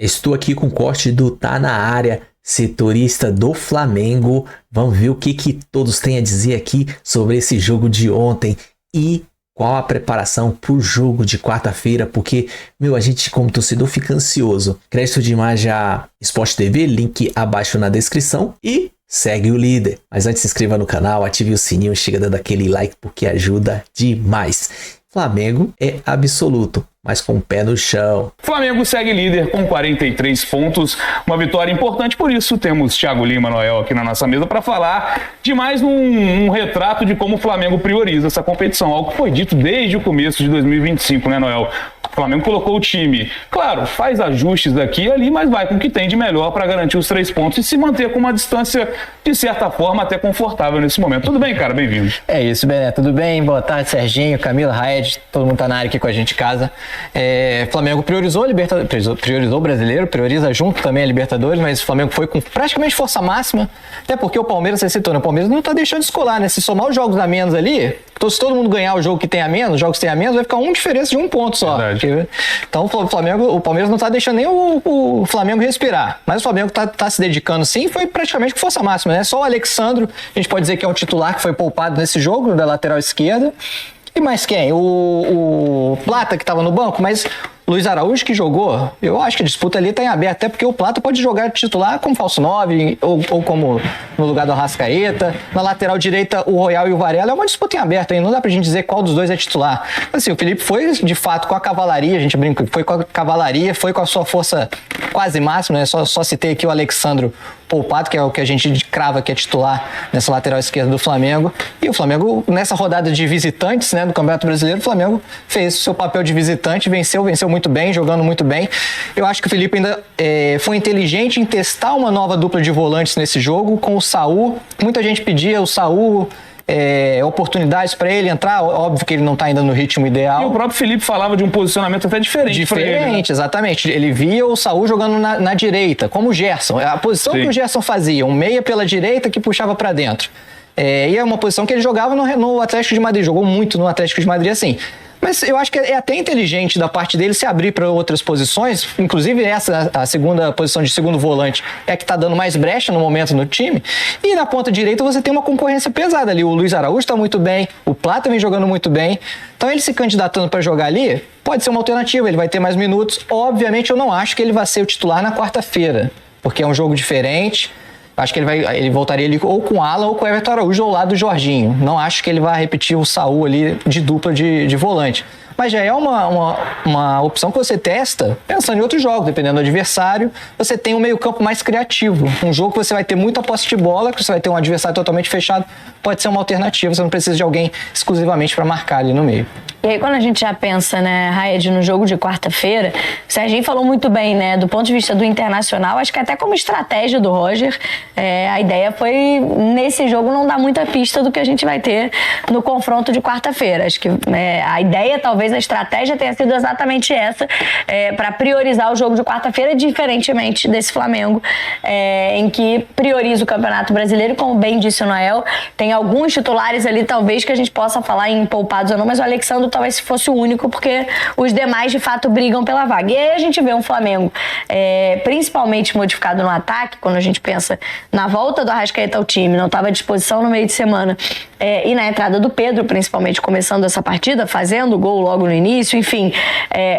Estou aqui com o corte do Tá na Área, setorista do Flamengo. Vamos ver o que todos têm a dizer aqui sobre esse jogo de ontem e qual a preparação para o jogo de quarta-feira, porque, a gente como torcedor fica ansioso. Crédito de imagem a Sport TV, link abaixo na descrição e segue o líder. Mas antes se inscreva no canal, ative o sininho, chega dando aquele like porque ajuda demais. Flamengo é absoluto, mas com o pé no chão. Flamengo segue líder com 43 pontos, uma vitória importante, por isso temos Thiago Lima, Noel aqui na nossa mesa para falar de mais um retrato de como o Flamengo prioriza essa competição, algo que foi dito desde o começo de 2025, né, Noel? O Flamengo colocou o time, claro, faz ajustes aqui e ali, mas vai com o que tem de melhor para garantir os 3 pontos e se manter com uma distância, de certa forma, até confortável nesse momento. Tudo bem, cara? Bem-vindo. É isso, Bené. Tudo bem? Boa tarde, Serginho, Camila, Raed, todo mundo tá na área aqui com a gente em casa. Flamengo priorizou o Brasileiro, prioriza junto também a Libertadores, mas o Flamengo foi com praticamente força máxima, até porque o Palmeiras, você citou, né? O Palmeiras não tá deixando de escolar, né? Se somar os jogos a menos ali, se todo mundo ganhar o jogo que tem a menos, os jogos que tem a menos, vai ficar uma diferença de 1 ponto só. Então o Palmeiras não tá deixando nem o Flamengo respirar, mas o Flamengo tá se dedicando sim, foi praticamente com força máxima, né? Só o Alexandro, a gente pode dizer que é um titular que foi poupado nesse jogo, da lateral esquerda. E mais quem? O Plata, que estava no banco, mas Luiz Araújo que jogou, eu acho que a disputa ali está em aberto, até porque o Plata pode jogar titular como falso 9 ou como no lugar do Arrascaeta. Na lateral direita, o Royal e o Varela, é uma disputa em aberto, hein? Não dá pra gente dizer qual dos dois é titular. Assim, o Felipe foi, de fato, com a cavalaria, a gente brinca, foi com a cavalaria, foi com a sua força quase máxima, né? Só citei aqui o Alexandro poupado, que é o que a gente crava que é titular nessa lateral esquerda do Flamengo. E o Flamengo, nessa rodada de visitantes, né, do Campeonato Brasileiro, o Flamengo fez o seu papel de visitante, venceu muito bem, jogando muito bem. Eu acho que o Felipe ainda foi inteligente em testar uma nova dupla de volantes nesse jogo, com o Saul. Muita gente pedia o Saul oportunidades para ele entrar, óbvio que ele não está ainda no ritmo ideal. E o próprio Felipe falava de um posicionamento até diferente para ele, né? Exatamente. Ele via o Saul jogando na direita, como o Gerson. A posição que o Gerson fazia, um meia pela direita que puxava para dentro. E é uma posição que ele jogava no Atlético de Madrid, jogou muito no Atlético de Madrid assim. Mas eu acho que é até inteligente da parte dele se abrir para outras posições, inclusive essa, a segunda posição de segundo volante, é a que está dando mais brecha no momento no time. E na ponta direita você tem uma concorrência pesada ali. O Luiz Araújo está muito bem, o Plata vem jogando muito bem. Então ele se candidatando para jogar ali pode ser uma alternativa, ele vai ter mais minutos. Obviamente eu não acho que ele vai ser o titular na quarta-feira, porque é um jogo diferente. Acho que ele voltaria ali ou com o Alan ou com o Everton Araújo ao lado do Jorginho. Não acho que ele vai repetir o Saul ali de dupla de volante. Mas já é uma opção que você testa pensando em outros jogos, dependendo do adversário. Você tem um meio-campo mais criativo. Um jogo que você vai ter muita posse de bola, que você vai ter um adversário totalmente fechado, pode ser uma alternativa. Você não precisa de alguém exclusivamente para marcar ali no meio. E aí quando a gente já pensa, né, Raed, no jogo de quarta-feira, o Serginho falou muito bem, né, do ponto de vista do Internacional, acho que até como estratégia do Roger, a ideia foi, nesse jogo, não dar muita pista do que a gente vai ter no confronto de quarta-feira. Acho que a ideia, talvez a estratégia tenha sido exatamente essa, para priorizar o jogo de quarta-feira, diferentemente desse Flamengo, em que prioriza o Campeonato Brasileiro, como bem disse o Noel, tem alguns titulares ali, talvez, que a gente possa falar em poupados ou não, mas o Alexandre talvez fosse o único, porque os demais de fato brigam pela vaga. E aí a gente vê um Flamengo principalmente modificado no ataque, quando a gente pensa na volta do Arrascaeta ao time, não estava à disposição no meio de semana, e na entrada do Pedro, principalmente começando essa partida, fazendo gol logo no início, enfim.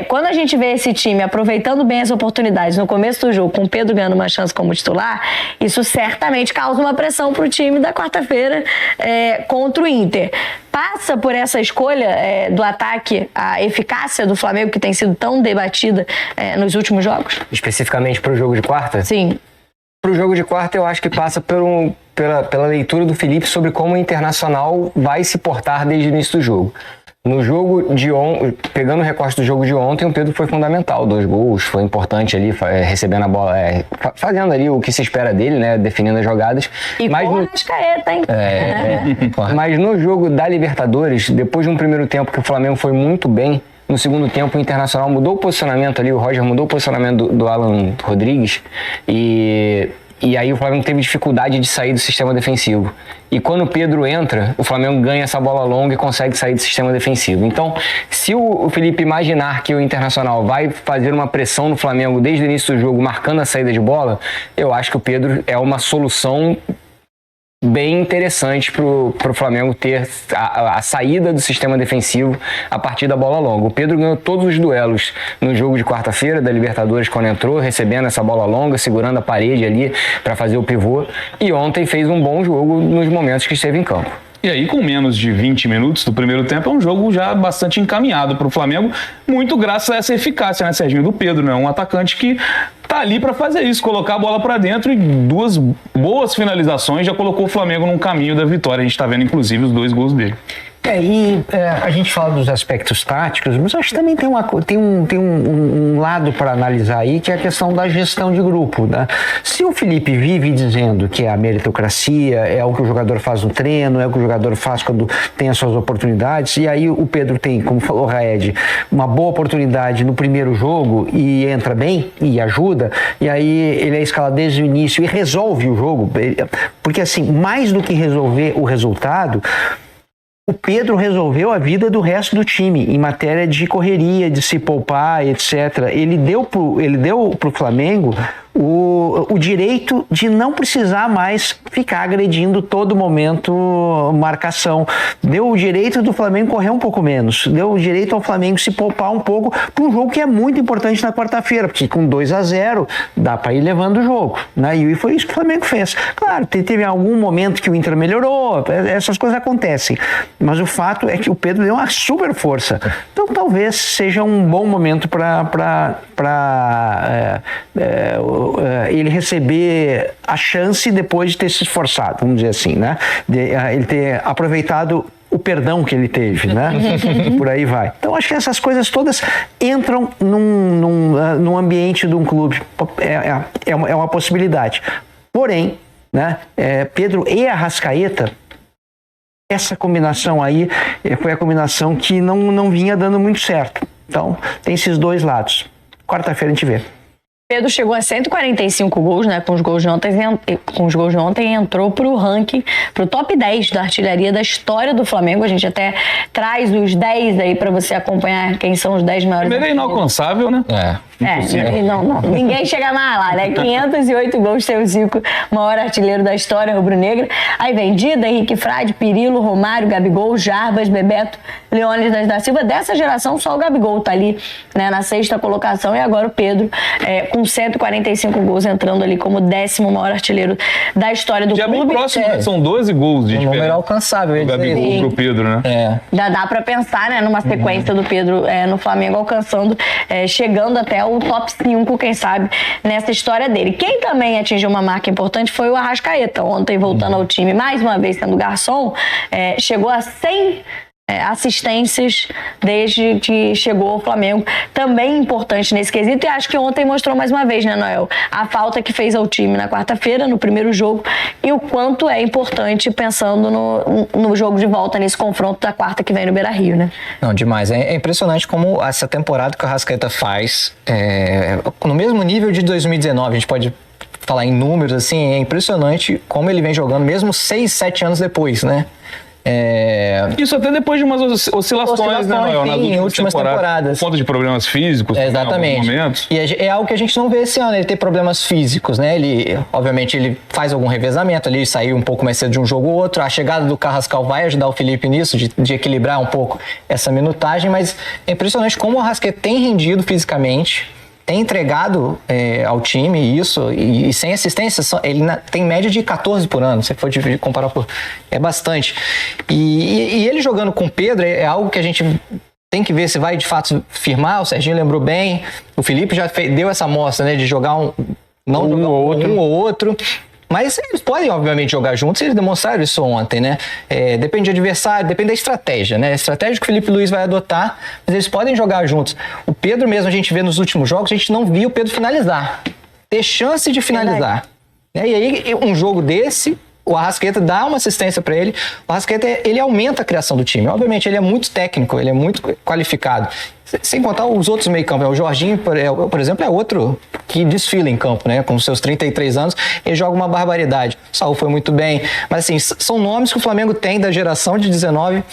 Quando a gente vê esse time aproveitando bem as oportunidades no começo do jogo, com o Pedro ganhando uma chance como titular, isso certamente causa uma pressão para o time da quarta-feira contra o Inter. Passa por essa escolha do ataque, a eficácia do Flamengo, que tem sido tão debatida nos últimos jogos? Especificamente para o jogo de quarta? Sim. Para o jogo de quarta, eu acho que passa pela leitura do Felipe sobre como o Internacional vai se portar desde o início do jogo. No jogo de ontem, pegando o recorte do jogo de ontem, o Pedro foi fundamental, 2 gols, foi importante ali, recebendo a bola, fazendo ali o que se espera dele, né, definindo as jogadas. E com o Arrascaeta, hein? Mas no jogo da Libertadores, depois de um primeiro tempo que o Flamengo foi muito bem, no segundo tempo o Internacional mudou o posicionamento ali, o Roger mudou o posicionamento do Alan Rodrigues e E aí o Flamengo teve dificuldade de sair do sistema defensivo. E quando o Pedro entra, o Flamengo ganha essa bola longa e consegue sair do sistema defensivo. Então, se o Felipe imaginar que o Internacional vai fazer uma pressão no Flamengo desde o início do jogo, marcando a saída de bola, eu acho que o Pedro é uma solução bem interessante para o Flamengo ter a saída do sistema defensivo a partir da bola longa. O Pedro ganhou todos os duelos no jogo de quarta-feira da Libertadores quando entrou, recebendo essa bola longa, segurando a parede ali para fazer o pivô, e ontem fez um bom jogo nos momentos que esteve em campo. E aí, com menos de 20 minutos do primeiro tempo, é um jogo já bastante encaminhado para o Flamengo, muito graças a essa eficácia, né, Serginho, do Pedro, né? Um atacante que tá ali para fazer isso, colocar a bola para dentro, e 2 boas finalizações já colocou o Flamengo num caminho da vitória. A gente tá vendo, inclusive, os 2 gols dele. A gente fala dos aspectos táticos, mas acho que também tem um lado para analisar aí, que é a questão da gestão de grupo, né? Se o Felipe vive dizendo que é a meritocracia, é o que o jogador faz no treino, é o que o jogador faz quando tem as suas oportunidades, e aí o Pedro tem, como falou o Raed, uma boa oportunidade no primeiro jogo e entra bem e ajuda, e aí ele é escalado desde o início e resolve o jogo, porque assim, mais do que resolver o resultado, o Pedro resolveu a vida do resto do time em matéria de correria, de se poupar, etc. Ele deu pro Flamengo o direito de não precisar mais ficar agredindo todo momento marcação. Deu o direito do Flamengo correr um pouco menos. Deu o direito ao Flamengo se poupar um pouco para um jogo que é muito importante na quarta-feira, porque com 2-0 dá para ir levando o jogo, né? E foi isso que o Flamengo fez. Claro, teve algum momento que o Inter melhorou, essas coisas acontecem, mas o fato é que o Pedro deu uma super força. Então talvez seja um bom momento para ele receber a chance depois de ter se esforçado, vamos dizer assim, né? Ele ter aproveitado o perdão que ele teve, né? Por aí vai. Então acho que essas coisas todas entram num ambiente de um clube. É uma possibilidade. Porém, né? Pedro e Arrascaeta, essa combinação aí foi a combinação que não vinha dando muito certo. Então tem esses 2 lados. Quarta-feira a gente vê. Pedro chegou a 145 gols, né? Com os gols de ontem, entrou pro ranking, pro top 10 da artilharia da história do Flamengo. A gente até traz os 10 aí pra você acompanhar quem são os 10 maiores. Primeiro é inalcançável, né? Não. Ninguém chega mais lá, né? 508 gols, tem o Zico, maior artilheiro da história rubro-negra. Aí vem Dida, Henrique Frade, Pirilo, Romário, Gabigol, Jarbas, Bebeto, Leônidas da Silva. Dessa geração, só o Gabigol tá ali, né, na 6ª colocação, e agora o Pedro, com 145 gols, entrando ali como 10º maior artilheiro da história do clube. Já bem próximo, né? São 12 gols de diferença. Número alcançável. O Gabigol pro Pedro, né? Já dá pra pensar, né, numa sequência do Pedro no Flamengo, alcançando, chegando até o top 5, quem sabe, nessa história dele. Quem também atingiu uma marca importante foi o Arrascaeta. Ontem, voltando ao time, mais uma vez sendo garçom, chegou a 100 assistências desde que chegou ao Flamengo, também importante nesse quesito, e acho que ontem mostrou mais uma vez, né, Noel, a falta que fez ao time na quarta-feira, no primeiro jogo, e o quanto é importante pensando no jogo de volta, nesse confronto da quarta que vem no Beira-Rio, né? Não, demais. É impressionante como essa temporada que o Arrascaeta faz, no mesmo nível de 2019, a gente pode falar em números, assim, é impressionante como ele vem jogando, mesmo 6, 7 anos depois, né? Isso até depois de umas oscilações, né, Noel? Nas últimas temporadas. Por conta de problemas físicos. Exatamente. Em alguns momentos. E é algo que a gente não vê esse ano, ele ter problemas físicos, né? Obviamente, ele faz algum revezamento ali, sair um pouco mais cedo de um jogo ou outro. A chegada do Carrascal vai ajudar o Felipe nisso, de equilibrar um pouco essa minutagem, mas é impressionante como o Arrascaeta tem rendido fisicamente, tem entregado ao time isso, e sem assistência, ele tem média de 14 por ano, se for comparar é bastante. E ele jogando com o Pedro é algo que a gente tem que ver se vai de fato firmar. O Serginho lembrou bem, o Felipe já deu essa amostra, né, de jogar um ou outro. Mas eles podem, obviamente, jogar juntos, eles demonstraram isso ontem, né? Depende do adversário, depende da estratégia, né? A estratégia que o Felipe Luiz vai adotar, mas eles podem jogar juntos. O Pedro mesmo, a gente vê nos últimos jogos, a gente não viu o Pedro finalizar. Ter chance de finalizar. E aí, um jogo desse, o Arrascaeta dá uma assistência para ele. O Arrascaeta, ele aumenta a criação do time. Obviamente, ele é muito técnico, ele é muito qualificado. Sem contar os outros meio-campo. O Jorginho, por exemplo, é outro que desfila em campo, né? Com seus 33 anos, ele joga uma barbaridade. O Saúl foi muito bem. Mas, assim, são nomes que o Flamengo tem da geração de 19,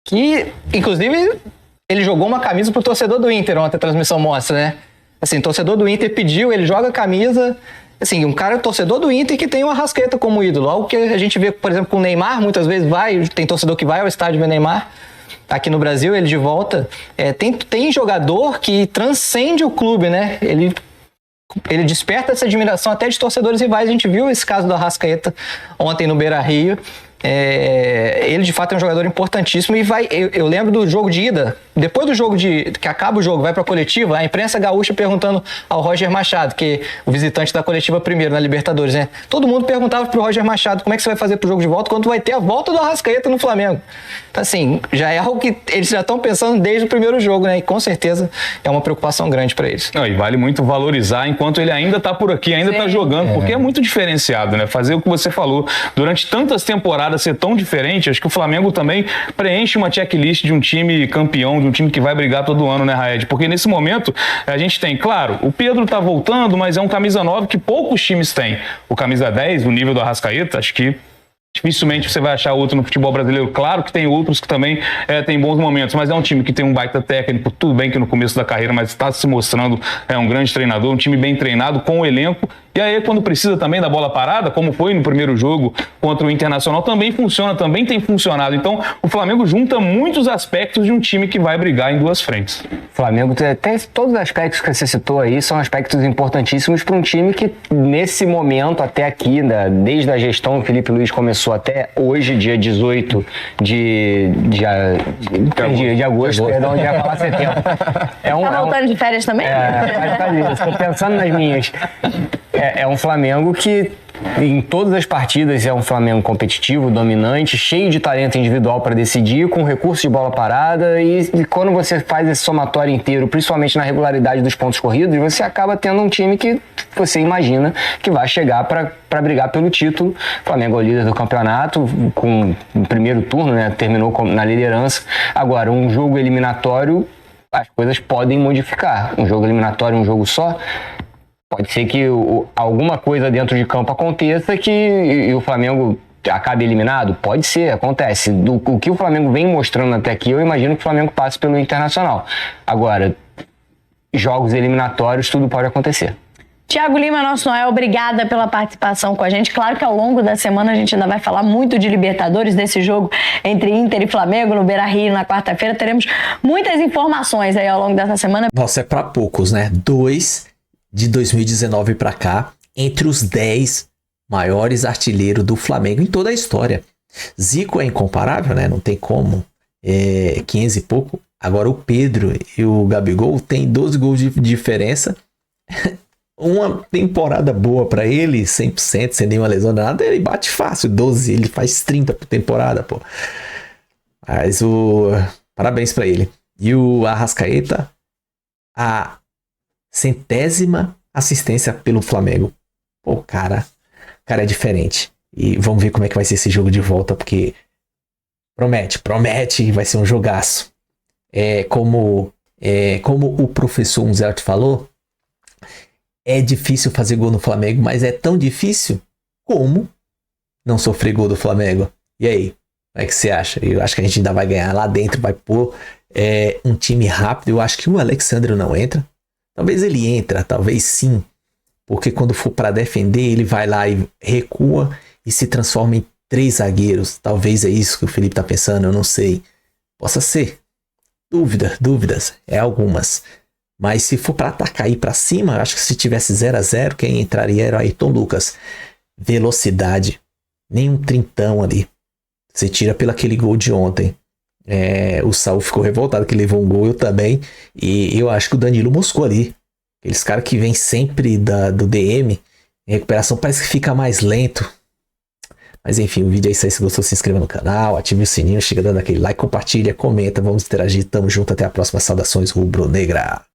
que, inclusive, ele jogou uma camisa pro torcedor do Inter ontem, a transmissão mostra, né? Assim, o torcedor do Inter pediu, ele joga a camisa... Assim, um cara torcedor do Inter que tem o Arrascaeta como ídolo. Algo que a gente vê, por exemplo, com o Neymar, muitas vezes tem torcedor que vai ao estádio ver Neymar. Aqui no Brasil, ele de volta. Tem jogador que transcende o clube, né? Ele desperta essa admiração até de torcedores rivais. A gente viu esse caso do Arrascaeta ontem no Beira-Rio. Ele de fato é um jogador importantíssimo e eu lembro do jogo de ida, depois do jogo que acaba o jogo, vai pra coletiva, a imprensa gaúcha perguntando ao Roger Machado, que é o visitante da coletiva primeiro na Libertadores, né? Todo mundo perguntava pro Roger Machado como é que você vai fazer pro jogo de volta quando vai ter a volta do Arrascaeta no Flamengo. Então, assim, já é algo que eles já estão pensando desde o primeiro jogo, né? E com certeza é uma preocupação grande para eles. Não, e vale muito valorizar enquanto ele ainda tá por aqui, ainda tá jogando, porque é muito diferenciado, né? Fazer o que você falou durante tantas temporadas ser tão diferente, acho que o Flamengo também preenche uma checklist de um time campeão, de um time que vai brigar todo ano, né, Raed? Porque nesse momento a gente tem, claro, o Pedro tá voltando, mas é um camisa 9 que poucos times têm. O camisa 10, o nível do Arrascaeta, acho que dificilmente você vai achar outro no futebol brasileiro. Claro que tem outros que também têm bons momentos, mas é um time que tem um baita técnico, tudo bem que no começo da carreira, mas está se mostrando um grande treinador, um time bem treinado, com o elenco. E aí, quando precisa também da bola parada, como foi no primeiro jogo contra o Internacional, também funciona, também tem funcionado. Então, o Flamengo junta muitos aspectos de um time que vai brigar em duas frentes. O Flamengo tem todos os aspectos que você citou aí, são aspectos importantíssimos para um time que, nesse momento, até aqui, desde a gestão, o Felipe Luiz começou até hoje, dia 18 de agosto, perdão, já ia falar setembro. Tá voltando de férias também? Estou pensando nas minhas. É um Flamengo que, em todas as partidas, é um Flamengo competitivo, dominante, cheio de talento individual para decidir, com recurso de bola parada, e quando você faz esse somatório inteiro, principalmente na regularidade dos pontos corridos, você acaba tendo um time que você imagina que vai chegar para brigar pelo título. O Flamengo é o líder do campeonato, com o primeiro turno, né, terminou na liderança. Agora, um jogo eliminatório, as coisas podem modificar. Um jogo eliminatório, um jogo só, pode ser que alguma coisa dentro de campo aconteça e o Flamengo acabe eliminado? Pode ser, acontece. O que o Flamengo vem mostrando até aqui, eu imagino que o Flamengo passe pelo Internacional. Agora, jogos eliminatórios, tudo pode acontecer. Thiago Lima, nosso Noel, obrigada pela participação com a gente. Claro que ao longo da semana a gente ainda vai falar muito de Libertadores, desse jogo entre Inter e Flamengo no Beira-Rio na quarta-feira. Teremos muitas informações aí ao longo dessa semana. Nossa, é pra poucos, né? 2 de 2019 pra cá, entre os 10 maiores artilheiros do Flamengo em toda a história. Zico é incomparável, né? Não tem como. 500 e pouco. Agora o Pedro e o Gabigol têm 12 gols de diferença. Uma temporada boa pra ele, 100%, sem nenhuma lesão, nada, ele bate fácil, 12, ele faz 30 por temporada, pô. Mas parabéns pra ele. E o Arrascaeta, a 100ª assistência pelo Flamengo. Pô, cara é diferente. E vamos ver como é que vai ser esse jogo de volta, porque promete, vai ser um jogaço. Como o professor Unzelt falou, é difícil fazer gol no Flamengo, mas é tão difícil como não sofrer gol do Flamengo. E aí, como é que você acha? Eu acho que a gente ainda vai ganhar lá dentro, vai pôr um time rápido. Eu acho que o Alexandre não entra. Talvez ele entra, talvez sim. Porque quando for para defender, ele vai lá e recua e se transforma em 3 zagueiros. Talvez é isso que o Felipe tá pensando, eu não sei. Possa ser. Dúvidas. Algumas. Mas se for para atacar e ir para cima, acho que se tivesse 0-0, quem entraria era o Ayrton Lucas. Velocidade. Nem um trintão ali. Você tira pelo aquele gol de ontem. O Saúl ficou revoltado que levou um gol, eu também. E eu acho que o Danilo moscou ali. Aqueles caras que vêm sempre do DM. Em recuperação parece que fica mais lento. Mas enfim, o vídeo é isso aí. Se gostou, se inscreva no canal, ative o sininho, chega dando aquele like, compartilha, comenta. Vamos interagir, tamo junto, até a próxima. Saudações rubro-negra.